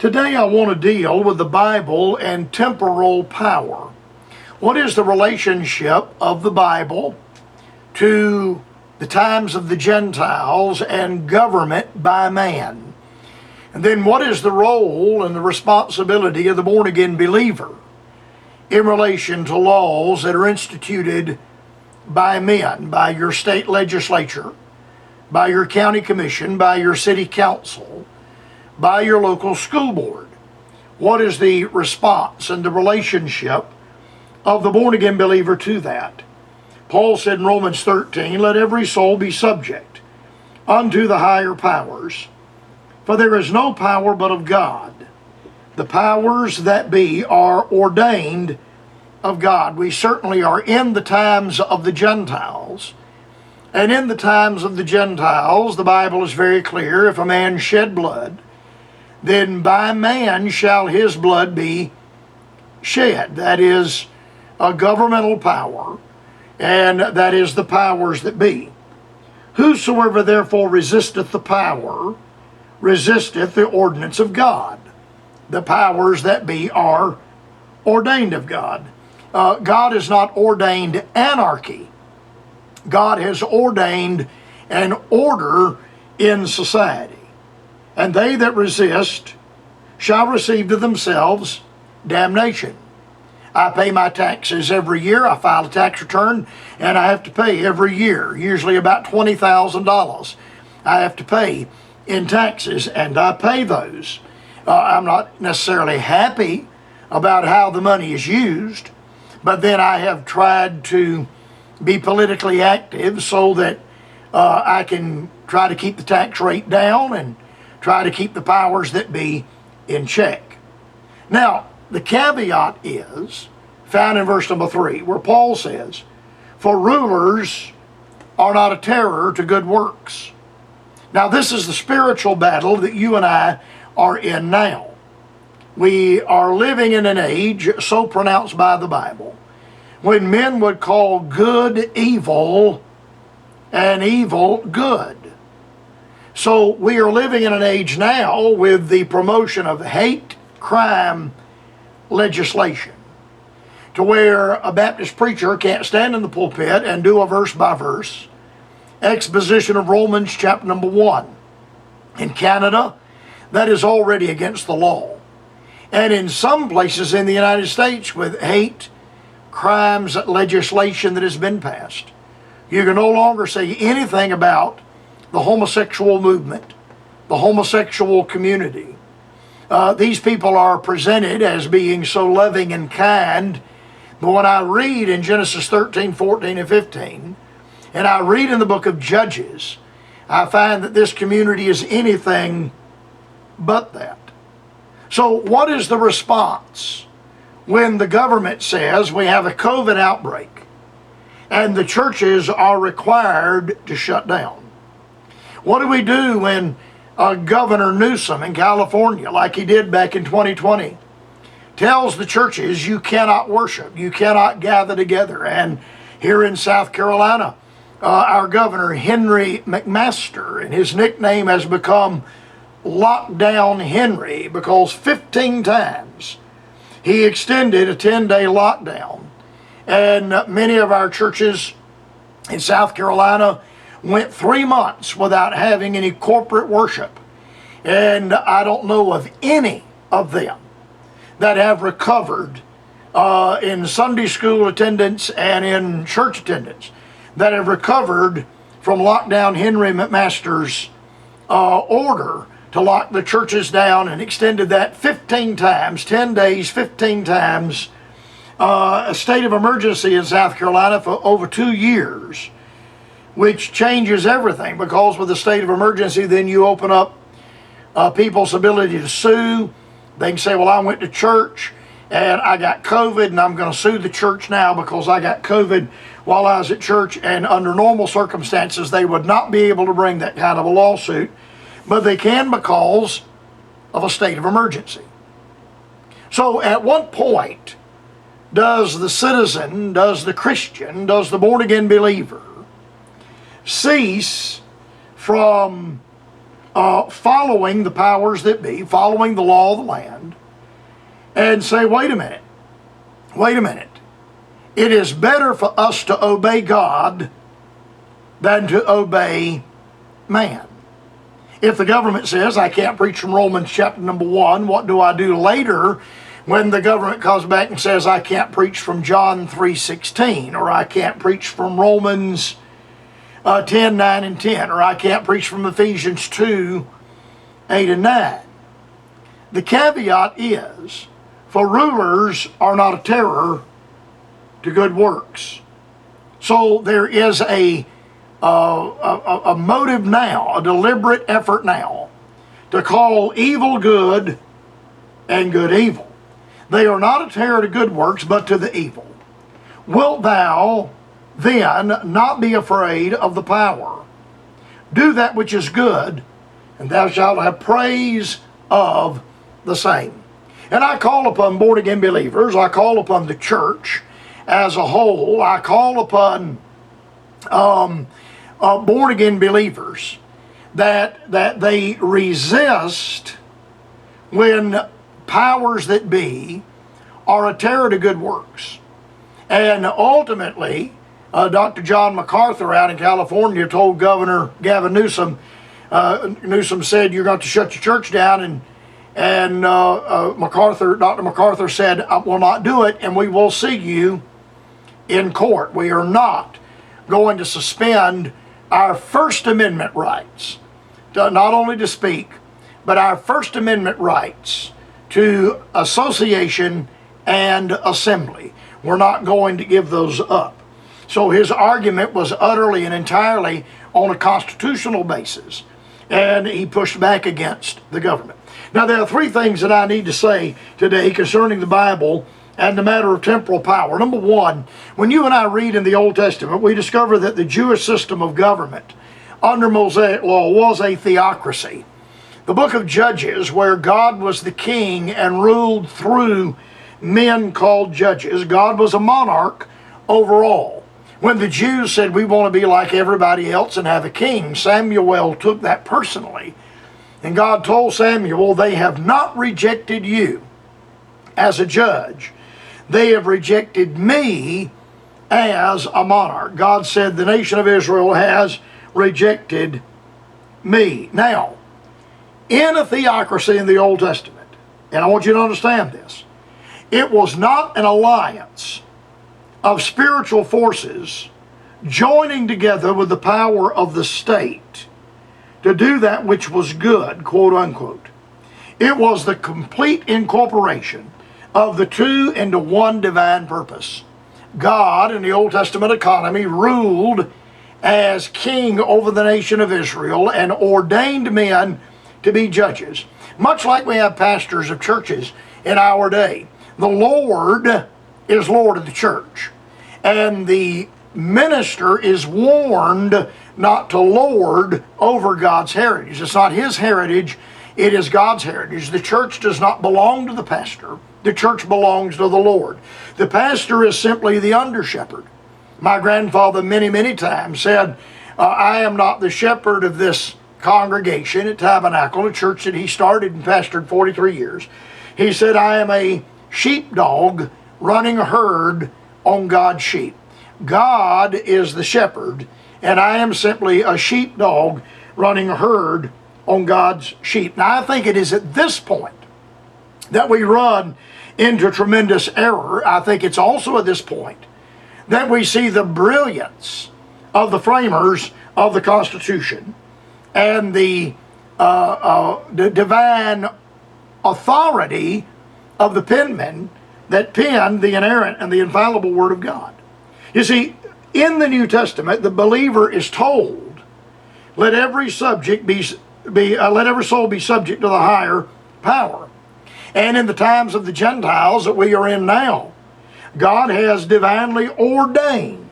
Today I want to deal with the Bible and temporal power. What is the relationship of the Bible to the times of the Gentiles and government by man? And then what is the role and the responsibility of the born-again believer in relation to laws that are instituted by men, by your state legislature, by your county commission, by your city council, by your local school board? What is the response and the relationship of the born-again believer to that? Paul said in Romans 13, "Let every soul be subject unto the higher powers, for there is no power but of God. The powers that be are ordained of God." We certainly are in the times of the Gentiles. And in the times of the Gentiles, the Bible is very clear, if a man shed blood, then by man shall his blood be shed. That is a governmental power, and that is the powers that be. Whosoever therefore resisteth the power, resisteth the ordinance of God. The powers that be are ordained of God. God has not ordained anarchy. God has ordained an order in society. And they that resist shall receive to themselves damnation. I pay my taxes every year. I file a tax return, and I have to pay every year, usually about $20,000. I have to pay in taxes, and I pay those. I'm not necessarily happy about how the money is used, but then I have tried to be politically active so that I can try to keep the tax rate down and try to keep the powers that be in check. Now, the caveat is found in verse number 3, where Paul says, "For rulers are not a terror to good works." Now, this is the spiritual battle that you and I are in now. We are living in an age, so pronounced by the Bible, when men would call good evil and evil good. So we are living in an age now with the promotion of hate crime legislation, to where a Baptist preacher can't stand in the pulpit and do a verse by verse exposition of Romans chapter number 1. In Canada, that is already against the law. And in some places in the United States, with hate crimes legislation that has been passed, you can no longer say anything about the homosexual movement, the homosexual community. These people are presented as being so loving and kind, but when I read in Genesis 13, 14, and 15, and I read in the book of Judges, I find that this community is anything but that. So what is the response when the government says we have a COVID outbreak and the churches are required to shut down? What do we do when Governor Newsom in California, like he did back in 2020, tells the churches you cannot worship, you cannot gather together? And here in South Carolina, our governor, Henry McMaster, and his nickname has become Lockdown Henry, because 15 times he extended a 10-day lockdown. And many of our churches in South Carolina went 3 months without having any corporate worship. And I don't know of any of them that have recovered in Sunday school attendance and in church attendance, that have recovered from Lockdown Henry McMaster's order to lock the churches down, and extended that 15 times, 10 days, 15 times, a state of emergency in South Carolina for over 2 years, which changes everything, because with the state of emergency, then you open up people's ability to sue. They can say, well, I went to church and I got COVID, and I'm going to sue the church now because I got COVID while I was at church. And under normal circumstances, they would not be able to bring that kind of a lawsuit, but they can because of a state of emergency. So at what point does the citizen, does the Christian, does the born-again believer cease from following the powers that be, following the law of the land, and say, wait a minute. It is better for us to obey God than to obey man. If the government says, I can't preach from Romans chapter number 1, what do I do later when the government comes back and says, I can't preach from John 3:16, or I can't preach from Romans 10, 9, and 10, or I can't preach from Ephesians 2, 8, and 9. The caveat is, for rulers are not a terror to good works. So there is a motive now, a deliberate effort now, to call evil good and good evil. They are not a terror to good works, but to the evil. Wilt thou then not be afraid of the power? Do that which is good, and thou shalt have praise of the same. And I call upon born-again believers, I call upon the church as a whole, I call upon born-again believers that they resist when powers that be are a terror to good works. And ultimately, Dr. John MacArthur out in California told Governor Gavin Newsom, Newsom said, you're going to shut your church down, and Dr. MacArthur said, I will not do it, and we will see you in court. We are not going to suspend our First Amendment rights, not only to speak, but our First Amendment rights to association and assembly. We're not going to give those up. So his argument was utterly and entirely on a constitutional basis, and he pushed back against the government. Now, there are three things that I need to say today concerning the Bible and the matter of temporal power. Number one, when you and I read in the Old Testament, we discover that the Jewish system of government under Mosaic law was a theocracy. The book of Judges, where God was the king and ruled through men called judges, God was a monarch over all. When the Jews said, we want to be like everybody else and have a king, Samuel took that personally. And God told Samuel, they have not rejected you as a judge. They have rejected me as a monarch. God said, the nation of Israel has rejected me. Now, in a theocracy in the Old Testament, and I want you to understand this, it was not an alliance of spiritual forces joining together with the power of the state to do that which was good, quote unquote. It was the complete incorporation of the two into one divine purpose. God, in the Old Testament economy, ruled as king over the nation of Israel and ordained men to be judges. Much like we have pastors of churches in our day. The Lord is Lord of the church, and the minister is warned not to lord over God's heritage. It's not his heritage, it is God's heritage. The church does not belong to the pastor. The church belongs to the Lord. The pastor is simply the under-shepherd. My grandfather many times said, I am not the shepherd of this congregation at Tabernacle, a church that he started and pastored 43 years. He said, I am a sheepdog running a herd on God's sheep. God is the shepherd, and I am simply a sheepdog running a herd on God's sheep. Now, I think it is at this point that we run into tremendous error. I think it's also at this point that we see the brilliance of the framers of the Constitution and the divine authority of the penmen that penned the inerrant and the infallible Word of God. You see, in the New Testament, the believer is told, let every subject let every soul be subject to the higher power. And in the times of the Gentiles that we are in now, God has divinely ordained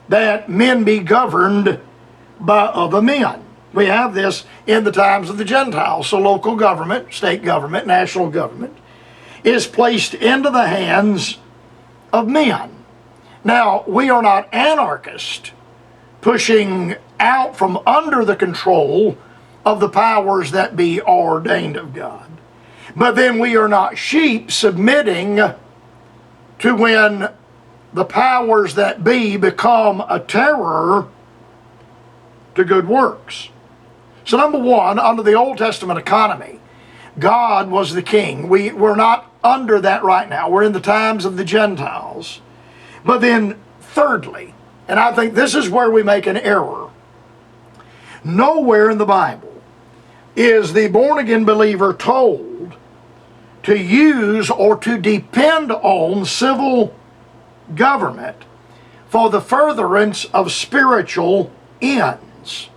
that men be governed by other men. We have this in the times of the Gentiles. So local government, state government, national government is placed into the hands of men. Now, we are not anarchists pushing out from under the control of the powers that be ordained of God. But then we are not sheep submitting to when the powers that be become a terror to good works. So number one, under the Old Testament economy, God was the king. We're not under that right now. We're in the times of the Gentiles. But then thirdly, and I think this is where we make an error, nowhere in the Bible is the born-again believer told to use or to depend on civil government for the furtherance of spiritual ends.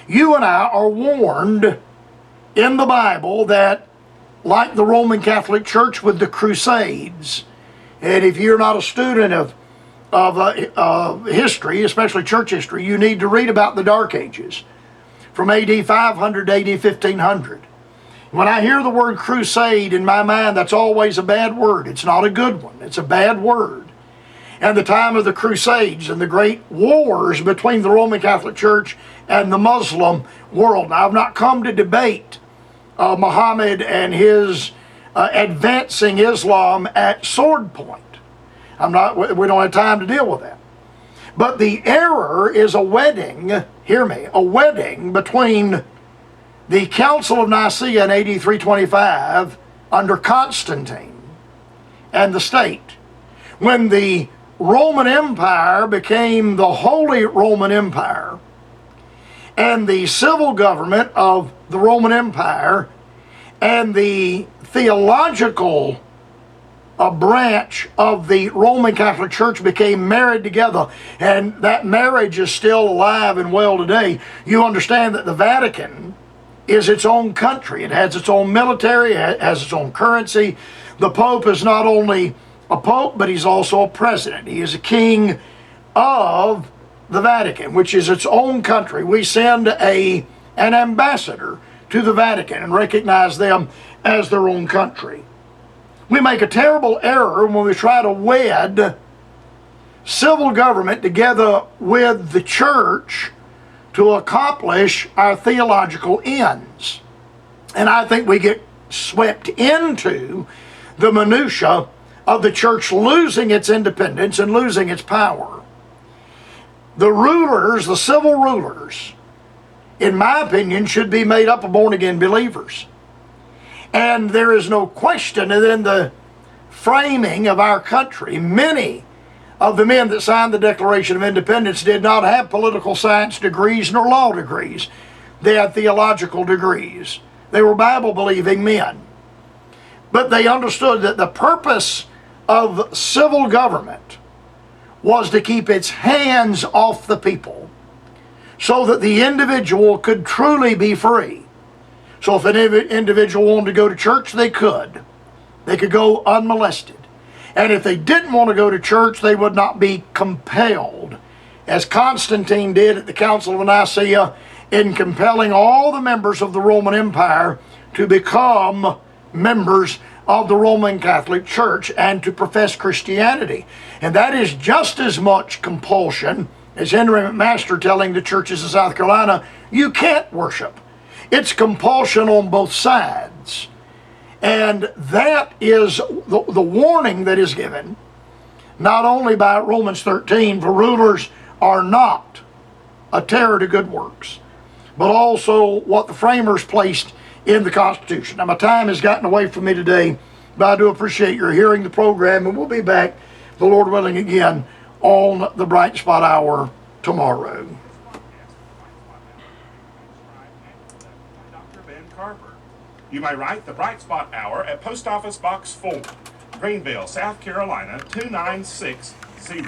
You and I are warned in the Bible that, like the Roman Catholic Church with the Crusades, and if you're not a student of history, especially church history, you need to read about the Dark Ages from AD 500 to AD 1500. When I hear the word crusade, in my mind, that's always a bad word. It's not a good one. It's a bad word. And the time of the Crusades and the great wars between the Roman Catholic Church and the Muslim world. Now, I've not come to debate Muhammad and his advancing Islam at sword point. We don't have time to deal with that. But the error is a wedding, hear me, a wedding between the Council of Nicaea in AD 325 under Constantine and the state. When the Roman Empire became the Holy Roman Empire, and the civil government of the Roman Empire and the theological branch of the Roman Catholic Church became married together, and that marriage is still alive and well today. You understand that the Vatican is its own country. It has its own military, it has its own currency. The Pope is not only a Pope, but he's also a president. He is a king of the Vatican, which is its own country. We send an ambassador to the Vatican and recognize them as their own country. We make a terrible error when we try to wed civil government together with the church to accomplish our theological ends. And I think we get swept into the minutia of the church losing its independence and losing its power. The rulers, the civil rulers, in my opinion, should be made up of born-again believers. And there is no question that in the framing of our country, many of the men that signed the Declaration of Independence did not have political science degrees nor law degrees. They had theological degrees. They were Bible-believing men. But they understood that the purpose of civil government was to keep its hands off the people so that the individual could truly be free. So if an individual wanted to go to church, they could. They could go unmolested. And if they didn't want to go to church, they would not be compelled, as Constantine did at the Council of Nicaea, in compelling all the members of the Roman Empire to become members of the Roman Catholic Church and to profess Christianity. And that is just as much compulsion as Henry McMaster telling the churches of South Carolina, you can't worship. It's compulsion on both sides. And that is the warning that is given, not only by Romans 13, for rulers are not a terror to good works, but also what the framers placed in the Constitution. Now, my time has gotten away from me today, but I do appreciate your hearing the program, and we'll be back, the Lord willing, again on the Bright Spot Hour tomorrow. Carper. You may write the Bright Spot Hour at Post Office Box 4, Greenville, South Carolina 29600.